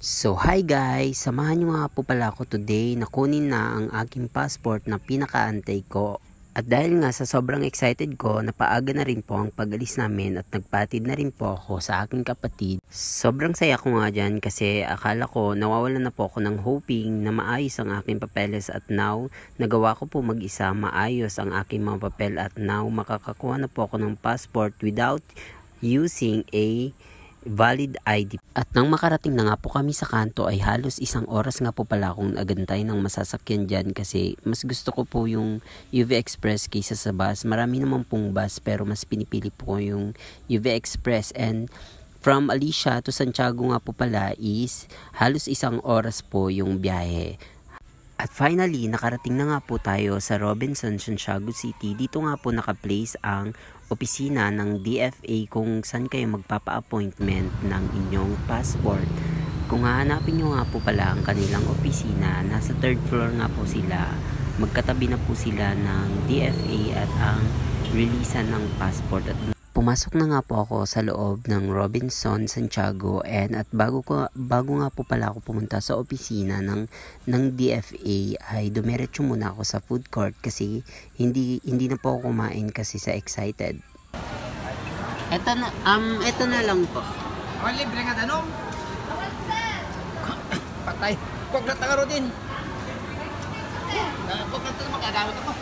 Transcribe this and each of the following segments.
So hi guys, samahan nyo nga po pala ako today na kunin na ang aking passport na pinakaantay ko. At dahil nga sa sobrang excited ko, napaaga na rin po ang pag-alis namin at nagpatid na rin po ako sa aking kapatid. Sobrang saya ko nga dyan kasi akala ko nawawalan na po ako ng hoping na maayos ang aking papeles at now nagawa ko po mag-isa maayos ang aking mga papel at now makakakuha na po ako ng passport without using a valid ID. At nang makarating na nga po kami sa kanto ay halos 1 oras nga po pala akong nagantay ng masasakyan dyan kasi mas gusto ko po yung UV Express kaysa sa bus. Marami naman pong bus pero mas pinipili po yung UV Express, and from Alicia to Santiago nga po pala is halos 1 oras po yung biyahe. At finally, nakarating na nga po tayo sa Robinson, Santiago City. Dito nga po naka-place ang opisina ng DFA kung saan kayo magpapa-appointment ng inyong passport. Kung hahanapin nyo nga po pala ang kanilang opisina, nasa 3rd floor nga po sila. Magkatabi na po sila ng DFA at ang releasean ng passport. At pumasok na nga po ako sa loob ng Robinson, Santiago, and at bago nga po pala ako pumunta sa opisina ng DFA ay dumiretso muna ako sa food court kasi hindi na po ako kumain kasi sa excited. Ito na lang po. Oh, libre nga tanong. Patay. Huwag na tagaro din. Huwag na tanong makagamit ako.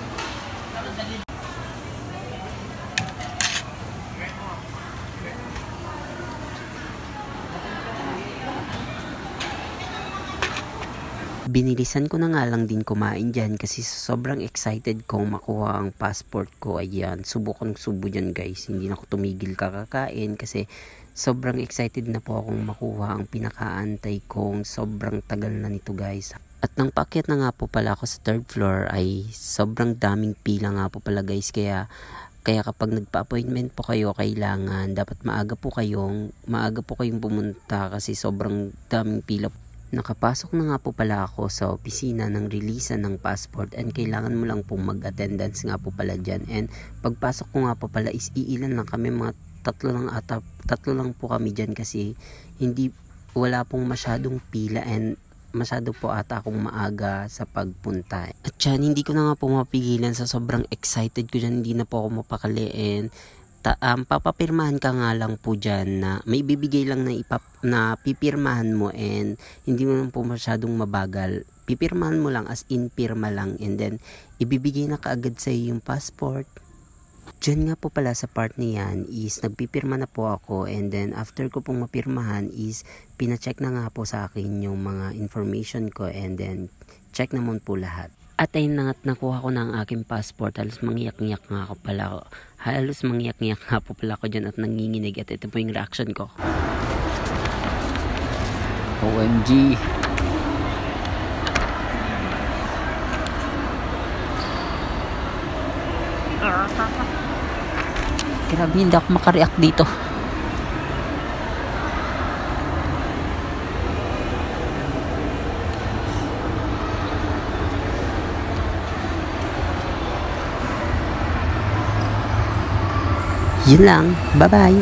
Binilisan ko na nga lang din kumain dyan kasi sobrang excited kong makuha ang passport ko. Ayan, subukang subo dyan guys. Hindi na ako tumigil kakakain kasi sobrang excited na po akong makuha ang pinakaantay kong sobrang tagal na nito guys. At nang paakyat na nga po pala ako sa 3rd floor ay sobrang daming pila nga po pala guys. Kaya kapag nagpa-appointment po kayo, kailangan dapat maaga po kayong pumunta kasi sobrang daming pila. Nakapasok na nga po pala ako sa opisina ng releasean ng passport, and kailangan mo lang pong mag-attendance nga po pala dyan. And pagpasok ko nga po pala is iilan lang kami, mga tatlo lang po kami dyan kasi wala pong masyadong pila and masyado po ata akong maaga sa pagpunta. At yan, hindi ko na nga po mapigilan sa sobrang excited ko dyan, hindi na po ako mapakali, and papapirmahan ka nga lang po dyan na may bibigay lang na pipirmahan mo, and hindi mo lang po masyadong mabagal. Pipirmahan mo lang as in pirma lang, and then ibibigay na kaagad sa iyo yung passport. Dyan nga po pala sa part niyan is nagpipirma na po ako, and then after ko pong mapirmahan is pina-check na nga po sa akin yung mga information ko, and then check naman po lahat. At ayun na nga't nakuha ko na ang aking passport. Halos mangyak-ngyak nga ako pala. Halos mangyak-ngyak nga po pala ako dyan at nanginginig. At ito po yung reaction ko. OMG. Grabe, hindi ako makareact dito. Yun lang. Bye-bye.